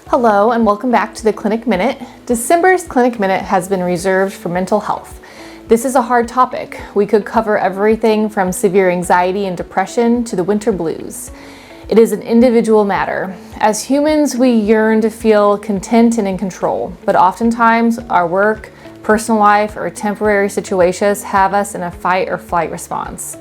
Hello and welcome back to the Clinic Minute. December's Clinic Minute has been reserved for mental health. This is a hard topic. We could cover everything from severe anxiety and depression to the winter blues. It is an individual matter. As humans, we yearn to feel content and in control, but oftentimes our work, personal life, or temporary situations have us in a fight or flight response.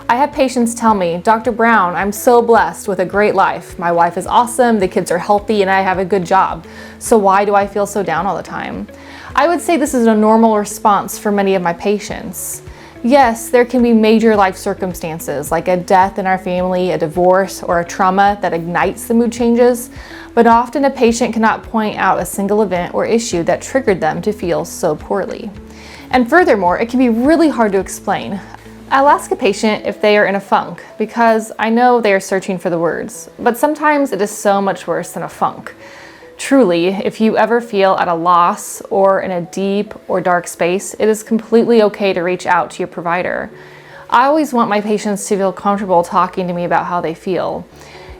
I have patients tell me, Dr. Brown, I'm so blessed with a great life. My wife is awesome, the kids are healthy, and I have a good job. So why do I feel so down all the time? I would say this is a normal response for many of my patients. Yes, there can be major life circumstances like a death in our family, a divorce, or a trauma that ignites the mood changes, but often a patient cannot point out a single event or issue that triggered them to feel so poorly. And furthermore, it can be really hard to explain. I'll ask a patient if they are in a funk because I know they are searching for the words, but sometimes it is so much worse than a funk. Truly, if you ever feel at a loss or in a deep or dark space, it is completely okay to reach out to your provider. I always want my patients to feel comfortable talking to me about how they feel.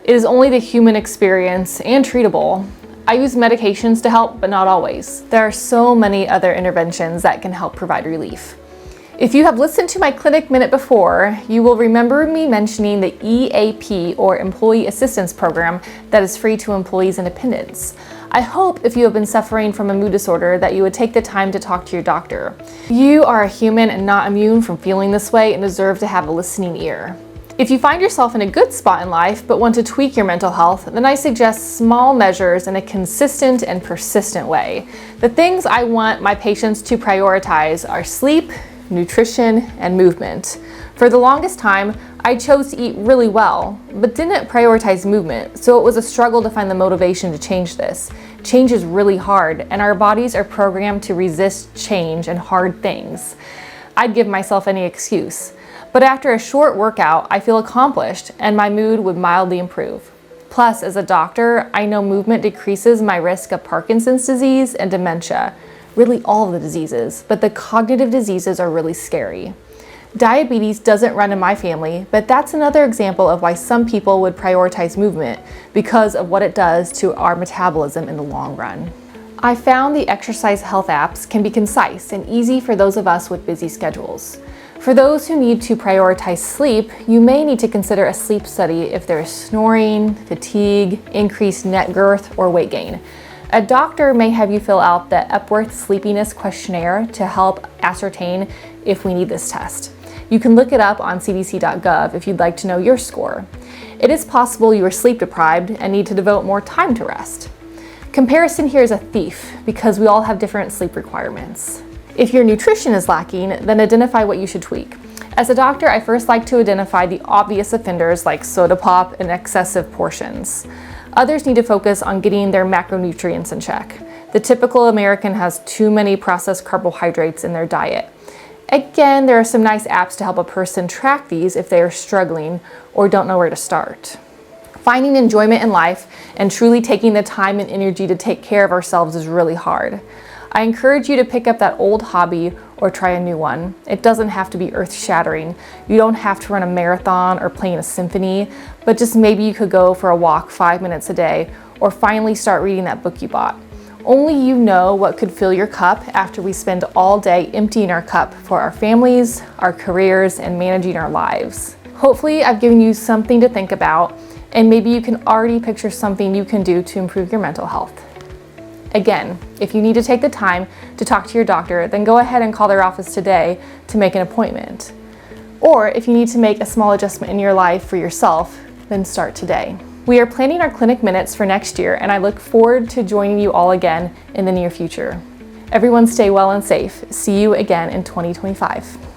It is only the human experience and treatable. I use medications to help, but not always. There are so many other interventions that can help provide relief. If you have listened to my Clinic Minute before, you will remember me mentioning the EAP or Employee Assistance Program that is free to employees and dependents. I hope if you have been suffering from a mood disorder that you would take the time to talk to your doctor. You are a human and not immune from feeling this way and deserve to have a listening ear. If you find yourself in a good spot in life but want to tweak your mental health, then I suggest small measures in a consistent and persistent way. The things I want my patients to prioritize are sleep, nutrition, and movement. For the longest time, I chose to eat really well, but didn't prioritize movement, so it was a struggle to find the motivation to change this. Change is really hard, and our bodies are programmed to resist change and hard things. I'd give myself any excuse. But after a short workout, I feel accomplished, and my mood would mildly improve. Plus, as a doctor, I know movement decreases my risk of Parkinson's disease and dementia. Really all of the diseases, but the cognitive diseases are really scary. Diabetes doesn't run in my family, but that's another example of why some people would prioritize movement because of what it does to our metabolism in the long run. I found the exercise health apps can be concise and easy for those of us with busy schedules. For those who need to prioritize sleep, you may need to consider a sleep study if there is snoring, fatigue, increased net girth, or weight gain. A doctor may have you fill out the Epworth Sleepiness Questionnaire to help ascertain if we need this test. You can look it up on cdc.gov if you'd like to know your score. It is possible you are sleep deprived and need to devote more time to rest. Comparison here is a thief because we all have different sleep requirements. If your nutrition is lacking, then identify what you should tweak. As a doctor, I first like to identify the obvious offenders like soda pop and excessive portions. Others need to focus on getting their macronutrients in check. The typical American has too many processed carbohydrates in their diet. Again, there are some nice apps to help a person track these if they are struggling or don't know where to start. Finding enjoyment in life and truly taking the time and energy to take care of ourselves is really hard. I encourage you to pick up that old hobby or try a new one. It doesn't have to be earth-shattering. You don't have to run a marathon or play in a symphony, but just maybe you could go for a walk 5 minutes a day or finally start reading that book you bought. Only you know what could fill your cup after we spend all day emptying our cup for our families, our careers, and managing our lives. Hopefully, I've given you something to think about, and maybe you can already picture something you can do to improve your mental health. Again, if you need to take the time to talk to your doctor, then go ahead and call their office today to make an appointment. Or if you need to make a small adjustment in your life for yourself, then start today. We are planning our Clinic Minutes for next year, and I look forward to joining you all again in the near future. Everyone stay well and safe. See you again in 2025.